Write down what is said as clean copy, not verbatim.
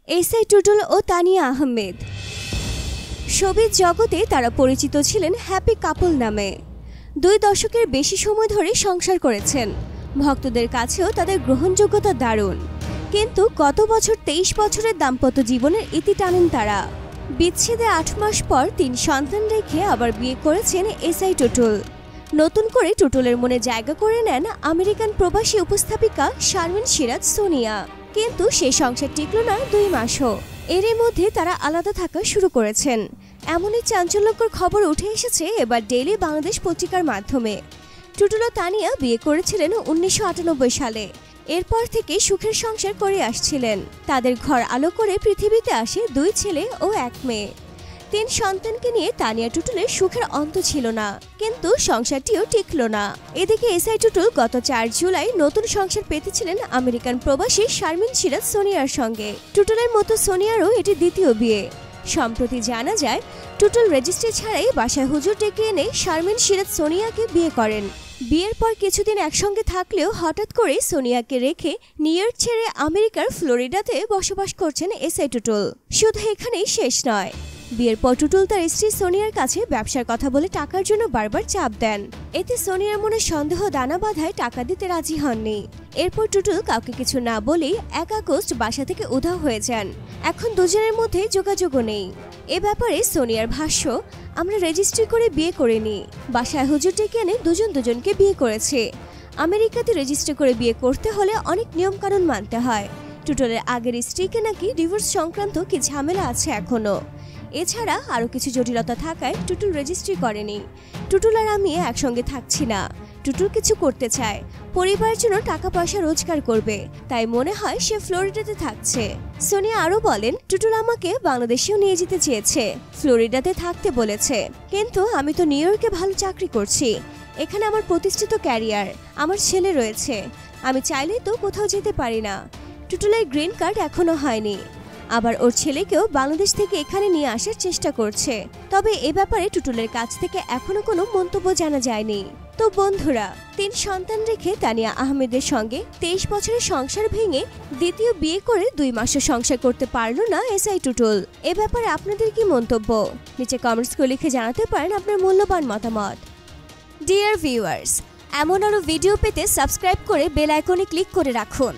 SI Tutul ও Tania Ahmed. Showbiz জগতে তারা পরিচিত ছিলেন হ্যাপি কাপল নামে। 2 দশকের বেশি সময় ধরে সংসার করেছেন। ভক্তদের কাছেও তাদের গ্রহণযোগ্যতা দারুণ। কিন্তু গত বছর 23 বছরের দাম্পত্য জীবনের ইতি টানেন তারা। বিচ্ছেদে 8 মাস পর 3 সন্তান রেখে আবার বিয়ে করেছেন এসআই টুটুল। নতুন করে টুটুলের মনে জায়গা করে নেন আমেরিকান প্রবাসী উপস্থাপিকা শারমিন সিরাজ সোনিয়া। কিন্তু সেই সংসার টিকল না 2 মাসও। এর মধ্যে তারা আলাদা থাকা শুরু করেছেন। এমনই চাঞ্চল্যকর খবর উঠে এসেছে এবার ডেইলি বাংলাদেশ পত্রিকার মাধ্যমে। টুটুল ও তানিয়া বিয়ে করেছিলেন 1998 সালে। এরপর থেকে সুখের সংসার করে আসছিলেন। তাদের ঘর আলো করে পৃথিবীতে আসে 2 ছেলে ও 1 মেয়ে। 3 সন্তানকে নিয়ে তানিয়া টুটুলের সুখের অন্ত ছিল না, কিন্তু সংসারটিও টিকল না। এদিকে এসআই টুটুল গত 4 জুলাই নতুন সংসার পেতেছিলেন আমেরিকান প্রবাসী শারমিন সিরাজ সোনিয়ার সঙ্গে। টুটুলের মতো সোনিয়ারও এটি দ্বিতীয় বিয়ে। সম্প্রতি জানা যায় টুটুল রেজিস্ট্রি ছাড়াই বাসায় হুজুর ডেকে এনে শারমিন সিরাজ সোনিয়াকে বিয়ে করেন। বিয়ের পর কিছুদিন একসঙ্গে থাকলেও হঠাৎ করে সোনিয়াকে রেখে নিউ ইয়র্ক ছেড়ে আমেরিকার ফ্লোরিডাতে বসবাস করছেন এসআই টুটুল। শুধু এখানেই শেষ নয়, বিয়ের পর টুটুল তার স্ত্রী সোনিয়ার কাছে ব্যবসার কথা বলে টাকার জন্য বারবার চাপ দেন। এতে সোনিয়ার মনে সন্দেহ দানা বাঁধায় টাকা দিতে রাজি হননি। এরপর টুটুল কাউকে কিছু না বলেই 1 আগস্ট বাসা থেকে উধাও হয়ে যান। এখন দুজনের মধ্যে যোগাযোগও নেই। এ ব্যাপারে সোনিয়ার ভাষ্য, আমরা রেজিস্ট্রি করে বিয়ে করিনি, বাসায় হুজুর ডেকে এনে দুজনকে বিয়ে করেছে। আমেরিকাতে রেজিস্ট্রি করে বিয়ে করতে হলে অনেক নিয়মকানুন মানতে হয়। টুটুলের আগের স্ত্রীকে নাকি ডিভোর্স সংক্রান্ত কি ঝামেলা আছে এখনো। এছাড়া আরও কিছু জটিলতা থাকায় টুটুল রেজিস্ট্রি করেনি। টুটুল আর আমি একসঙ্গে থাকছি না। টুটুল কিছু করতে চায়, পরিবারের জন্য টাকা পয়সা রোজগার করবে, তাই মনে হয় সে ফ্লোরিডাতে থাকছে। সোনিয়া আরও বলেন, টুটুল আমাকে বাংলাদেশেও নিয়ে যেতে চেয়েছে, ফ্লোরিডাতে থাকতে বলেছে, কিন্তু আমি তো নিউ ইয়র্কে ভালো চাকরি করছি। এখানে আমার প্রতিষ্ঠিত ক্যারিয়ার, আমার ছেলে রয়েছে, আমি চাইলেই তো কোথাও যেতে পারি না। টুটুলের গ্রিন কার্ড এখনো হয়নি, আবার ওর ছেলেকেও বাংলাদেশ থেকে এখানে নিয়ে আসার চেষ্টা করছে। তবে এ ব্যাপারে টুটুলের কাছ থেকে এখনো কোনো মন্তব্য জানা যায়নি। তো বন্ধুরা, 3 সন্তান রেখে তানিয়া আহমেদের সঙ্গে 23 বছরের সংসার ভেঙে দ্বিতীয় বিয়ে করে 2 মাসও সংসার করতে পারল না এসআই টুটুল। এ ব্যাপারে আপনাদের কি মন্তব্য? নিচে কমেন্টস করে লিখে জানাতে পারেন আপনার মূল্যবান মতামত। ডিয়ার ভিউয়ার্স, এমন আরও ভিডিও পেতে সাবস্ক্রাইব করে বেল আইকনে ক্লিক করে রাখুন।